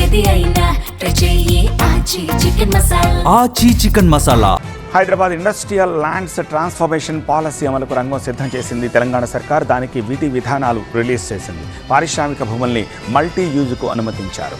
ఏది అయినా ట్రై చెయ్యి ఆచి చికెన్ మసాలా. ఆచి chicken masala. Hyderabad industrial lands transformation policy అమలుకు రంగం సిద్ధం చేసింది తెలంగాణ సర్కార్. దానికి విధి విధానాలు రిలీజ్ చేసింది. పారిశ్రామిక భూముల్ని మల్టీ యూజ్కు అనుమతించారు.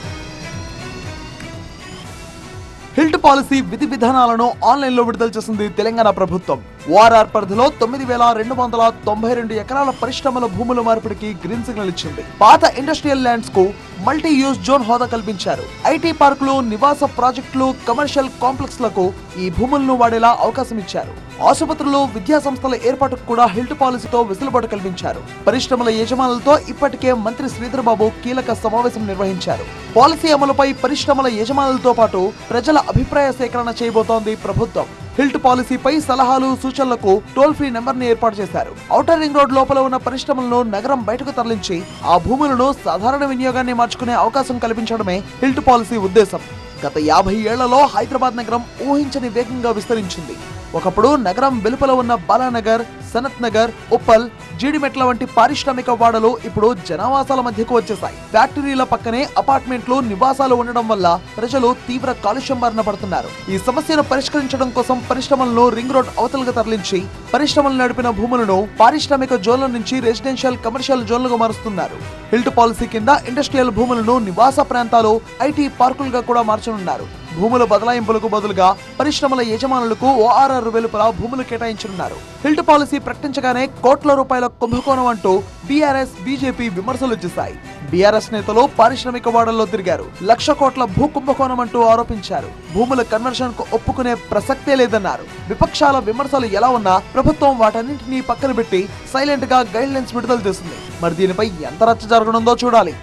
హిల్ట్ పాలసీ విధి విధానాలను ఆన్లైన్లో విడుదల చేసింది తెలంగాణ ప్రభుత్వం. ఓఆర్ఆర్ పరిధిలో 9,292 ఎకరాల పరిశ్రమల భూముల మార్పిడికి గ్రీన్ సిగ్నల్ ఇచ్చింది. పాత ఇండస్ట్రియల్ ల్యాండ్స్ కు మల్టీ యూజ్ జోన్ హోదా కల్పించారు. ఐటీ పార్కులు, నివాస ప్రాజెక్టులు, కమర్షియల్ కాంప్లెక్స్ లకు ఈ భూములను వాడేలా అవకాశం ఇచ్చారు. ఆసుపత్రులు, విద్యా సంస్థల ఏర్పాటుకు కూడా హిల్ట్ పాలసీతో వెసులుబాటు కల్పించారు. పరిశ్రమల యజమానులతో ఇప్పటికే మంత్రి శ్రీధర్ బాబు కీలక సమావేశం నిర్వహించారు. పాలసీ అమలుపై పరిశ్రమల యజమానులతో పాటు ప్రజల అభిప్రాయ సేకరణ చేయబోతోంది ప్రభుత్వం. హిల్ట్ పాలసీపై సలహాలు, సూచనలకు టోల్ ఫ్రీ నెంబర్ ని ఏర్పాటు చేశారు. ఔటర్ రింగ్ రోడ్ లోపల ఉన్న పరిశ్రమలను నగరం బయటకు తరలించి ఆ భూములను సాధారణ వినియోగాన్ని మార్చుకునే అవకాశం కల్పించడమే హిల్ట్ పాలసీ ఉద్దేశం. గత 50 ఏళ్లలో హైదరాబాద్ నగరం ఊహించని వేగంగా విస్తరించింది. ఒకప్పుడు నగరం వెలుపల ఉన్న బాలానగర్, సనత్ నగర్, ఉప్పల్, జీడిమెట్ల వంటి పారిశ్రామిక వాడలు ఇప్పుడు జనావాసాల మధ్యకు వచ్చేసాయి. ఫ్యాక్టరీల పక్కనే అపార్ట్మెంట్లు, నివాసాలు ఉండడం వల్ల ప్రజలు తీవ్ర కాలుష్యం బారిన పడుతున్నారు. ఈ సమస్యను పరిష్కరించడం కోసం పరిశ్రమలను రింగ్ రోడ్ అవతలకు తరలించి పరిశ్రమలు నడిపిన భూములను పారిశ్రామిక జోన్ల నుంచి రెసిడెన్షియల్, కమర్షియల్ జోన్లుగా మారుస్తున్నారు. హిల్ట్ పాలసీ కింద ఇండస్ట్రియల్ భూములను నివాస ప్రాంతాలు, ఐటీ పార్కులుగా కూడా మార్చనున్నారు. భూముల బదలాయింపులకు బదులుగా పరిశ్రమల యజమానులకు ఓఆర్ఆర్ వెలుపల భూములు కేటాయించనున్నారు. హిల్ట్ పాలసీ ప్రకటించగానే కోట్ల రూపాయల కుంభకోణం అంటూ బీఆర్ఎస్, బీజేపీ విమర్శలు చేశాయి. బీఆర్ఎస్ నేతలు పారిశ్రామిక వాడల్లో తిరిగారు. 1,00,000 కోట్ల భూ కుంభకోణం అంటూ ఆరోపించారు. భూముల కన్వర్షన్ కు ఒప్పుకునే ప్రసక్తే లేదన్నారు. విపక్షాల విమర్శలు ఎలా ఉన్నా ప్రభుత్వం వాటన్నింటినీ పక్కన పెట్టి సైలెంట్ గా గైడ్ లైన్స్ విడుదల చేసింది. మరి దీనిపై ఎంత రచ్చ జరగనుందో చూడాలి.